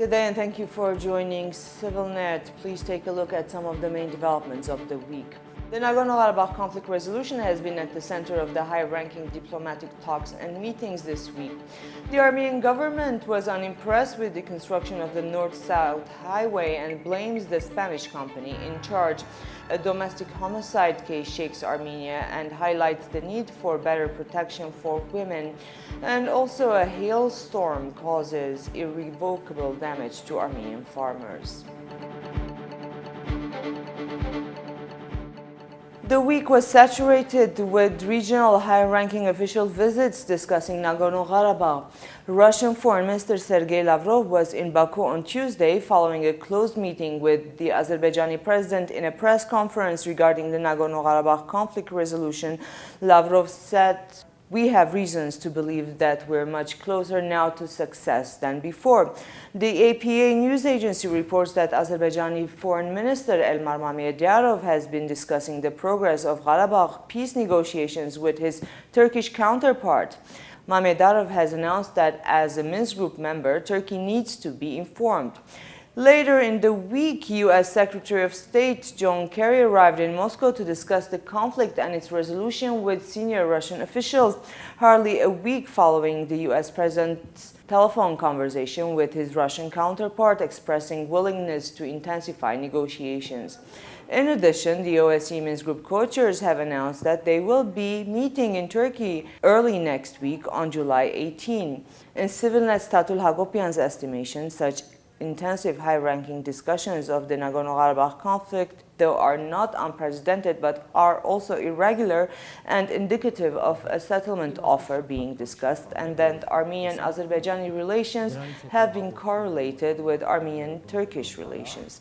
Good day and thank you for joining ＳիվիլՆեթի. Please take a look at some of the main developments of the week. The Nagorno Karabakh conflict resolution has been at the center of the high-ranking diplomatic talks and meetings this week. The Armenian government was unimpressed with the construction of the North-South highway and blames the Spanish company in charge. A domestic homicide case shakes Armenia and highlights the need for better protection for women. And also a hailstorm causes irrevocable damage to Armenian farmers. The week was saturated with regional high-ranking official visits discussing Nagorno Karabakh. Russian Foreign Minister Sergei Lavrov was in Baku on Tuesday following a closed meeting with the Azerbaijani president. In a press conference regarding the Nagorno Karabakh conflict resolution, Lavrov said, "We have reasons to believe that we're much closer now to success than before." The APA news agency reports that Azerbaijani Foreign Minister Elmar Mamedov has been discussing the progress of Karabakh peace negotiations with his Turkish counterpart. Mamedov has announced that as a Minsk Group member, Turkey needs to be informed. Later in the week, U.S. Secretary of State John Kerry arrived in Moscow to discuss the conflict and its resolution with senior Russian officials, hardly a week following the U.S. President's telephone conversation with his Russian counterpart expressing willingness to intensify negotiations. In addition, the OSCE Minsk Group co-chairs have announced that they will be meeting in Turkey early next week on July 18. In Ｓիվիլնեթի Tatul Hagopian's estimation, such intensive high-ranking discussions of the Nagorno-Karabakh conflict, though are not unprecedented but are also irregular and indicative of a settlement offer being discussed, and that Armenian-Azerbaijani relations have been correlated with Armenian-Turkish relations.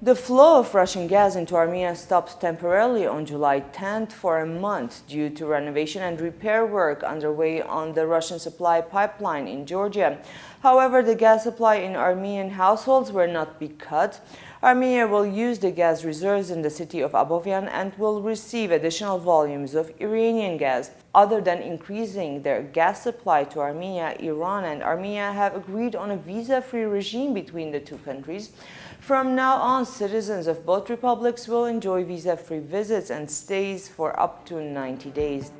The flow of Russian gas into Armenia stopped temporarily on July 10th for a month due to renovation and repair work underway on the Russian supply pipeline in Georgia. However, the gas supply in Armenian households will not be cut. Armenia will use the gas reserves in the city of Abovian and will receive additional volumes of Iranian gas. Other than increasing their gas supply to Armenia, Iran and Armenia have agreed on a visa-free regime between the two countries. From now on, citizens of both republics will enjoy visa-free visits and stays for up to 90 days.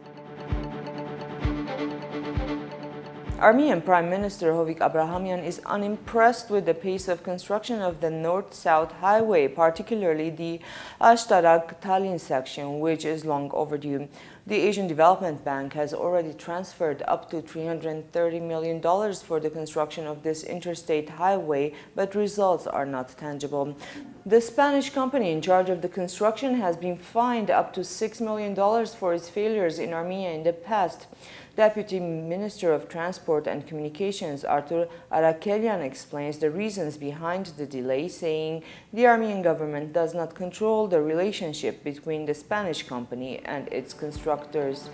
Armenian Prime Minister Hovik Abrahamyan is unimpressed with the pace of construction of the North-South highway, particularly the Ashtarak-Tallinn section, which is long overdue. The Asian Development Bank has already transferred up to $330 million for the construction of this interstate highway, but results are not tangible. The Spanish company in charge of the construction has been fined up to $6 million for its failures in Armenia in the past. Deputy Minister of Transport and Communications Artur Arakelian explains the reasons behind the delay, saying the Armenian government does not control the relationship between the Spanish company and its constructors.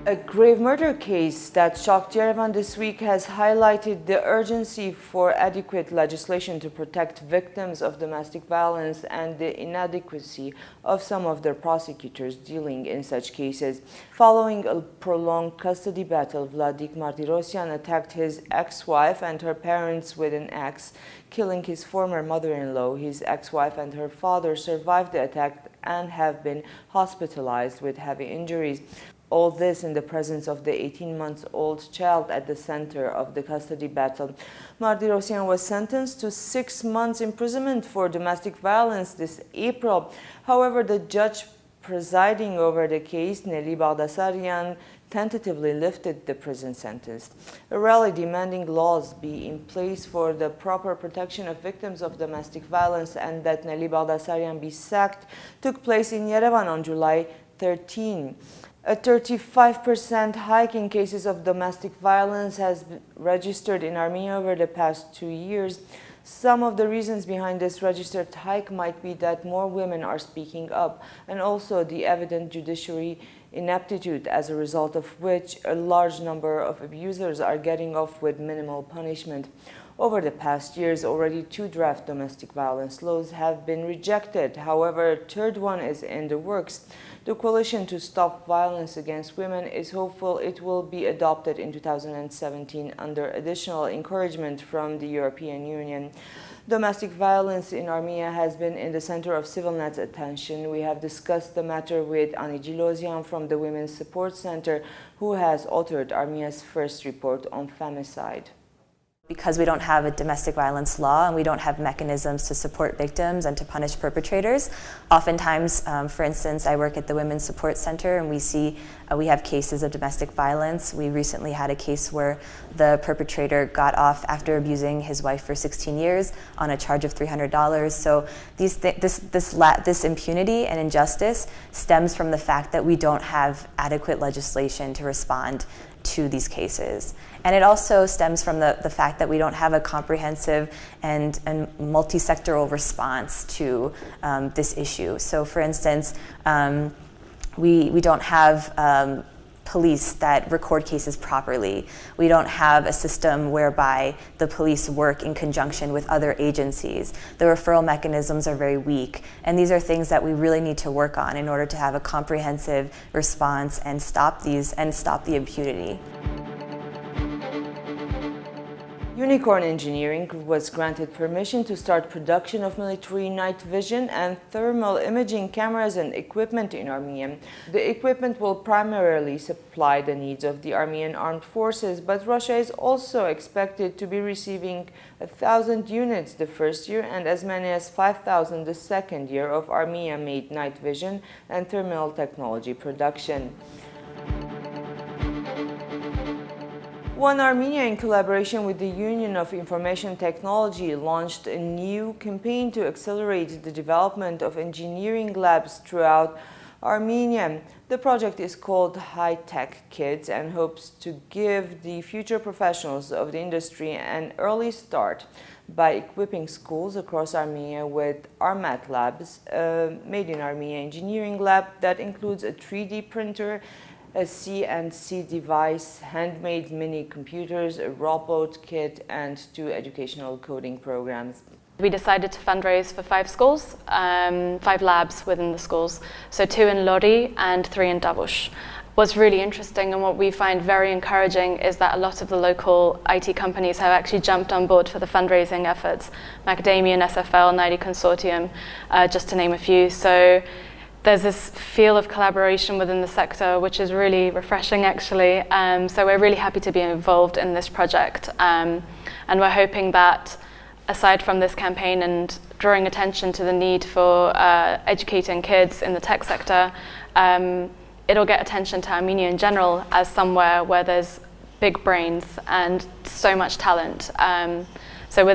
A grave murder case that shocked Yerevan this week has highlighted the urgency for adequate legislation to protect victims of domestic violence and the inadequacy of some of their prosecutors dealing in such cases. Following a prolonged custody battle, Vladik Martirosyan attacked his ex-wife and her parents with an axe, killing his former mother-in-law. His ex-wife and her father survived the attack and have been hospitalized with heavy injuries. All this in the presence of the 18-month-old child at the center of the custody battle. Martirosyan was sentenced to 6 months imprisonment for domestic violence this April. However, the judge presiding over the case, Nelly Baghdasaryan, tentatively lifted the prison sentence. A rally demanding laws be in place for the proper protection of victims of domestic violence and that Nelly Baghdasaryan be sacked took place in Yerevan on July 13. A 35% hike in cases of domestic violence has been registered in Armenia over the past 2 years. Some of the reasons behind this registered hike might be that more women are speaking up, and also the evident judiciary ineptitude, as a result of which a large number of abusers are getting off with minimal punishment. Over the past years, already 2 draft domestic violence laws have been rejected. However, a third one is in the works. The coalition to stop violence against women is hopeful it will be adopted in 2017 under additional encouragement from the European Union. Domestic violence in Armenia has been in the center of ＳիվիլՆեթ's attention. We have discussed the matter with Ani Gilosian from the Women's Support Center, who has authored Armenia's first report on femicide. Because we don't have a domestic violence law and we don't have mechanisms to support victims and to punish perpetrators, oftentimes, for instance, I work at the Women's Support Center and we have cases of domestic violence. We recently had a case where the perpetrator got off after abusing his wife for 16 years on a charge of $300. So this impunity and injustice stems from the fact that we don't have adequate legislation to respond to these cases. And it also stems from the fact that we don't have a comprehensive and multi-sectoral response to this issue. So for instance, we don't have police that record cases properly. We don't have a system whereby the police work in conjunction with other agencies. The referral mechanisms are very weak. And these are things that we really need to work on in order to have a comprehensive response and stop the impunity. Unicorn Engineering was granted permission to start production of military night vision and thermal imaging cameras and equipment in Armenia. The equipment will primarily supply the needs of the Armenian armed forces, but Russia is also expected to be receiving 1,000 units the first year and as many as 5,000 the second year of Armenia-made night vision and thermal technology production. One Armenia, in collaboration with the Union of Information Technology, launched a new campaign to accelerate the development of engineering labs throughout Armenia. The project is called High Tech Kids and hopes to give the future professionals of the industry an early start by equipping schools across Armenia with Armat labs, a Made in Armenia engineering lab that includes a 3D printer, a CNC device, handmade mini computers, a robot kit, and 2 educational coding programs. We decided to fundraise for 5 schools, 5 labs within the schools, so 2 in Lori and 3 in Davush. What's really interesting and what we find very encouraging is that a lot of the local IT companies have actually jumped on board for the fundraising efforts. Macadamia and SFL, NIDI Consortium, just to name a few. So there's this feel of collaboration within the sector, which is really refreshing actually. So we're really happy to be involved in this project. And we're hoping that aside from this campaign and drawing attention to the need for educating kids in the tech sector, it'll get attention to Armenia in general as somewhere where there's big brains and so much talent. So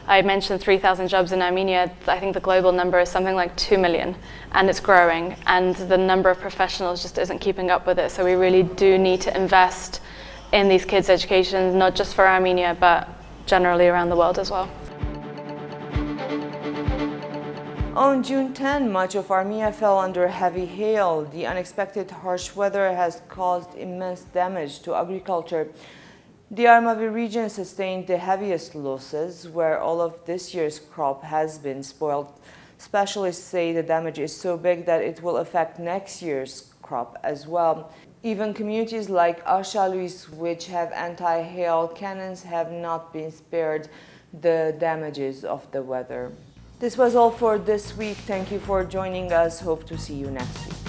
I mentioned 3,000 jobs in Armenia. I think the global number is something like 2 million, and it's growing, and the number of professionals just isn't keeping up with it. So we really do need to invest in these kids' education, not just for Armenia, but generally around the world as well. On June 10, much of Armenia fell under heavy hail. The unexpected harsh weather has caused immense damage to agriculture. The Armavir region sustained the heaviest losses, where all of this year's crop has been spoiled. Specialists say the damage is so big that it will affect next year's crop as well. Even communities like Ashaluis, which have anti-hail cannons, have not been spared the damages of the weather. This was all for this week. Thank you for joining us. Hope to see you next week.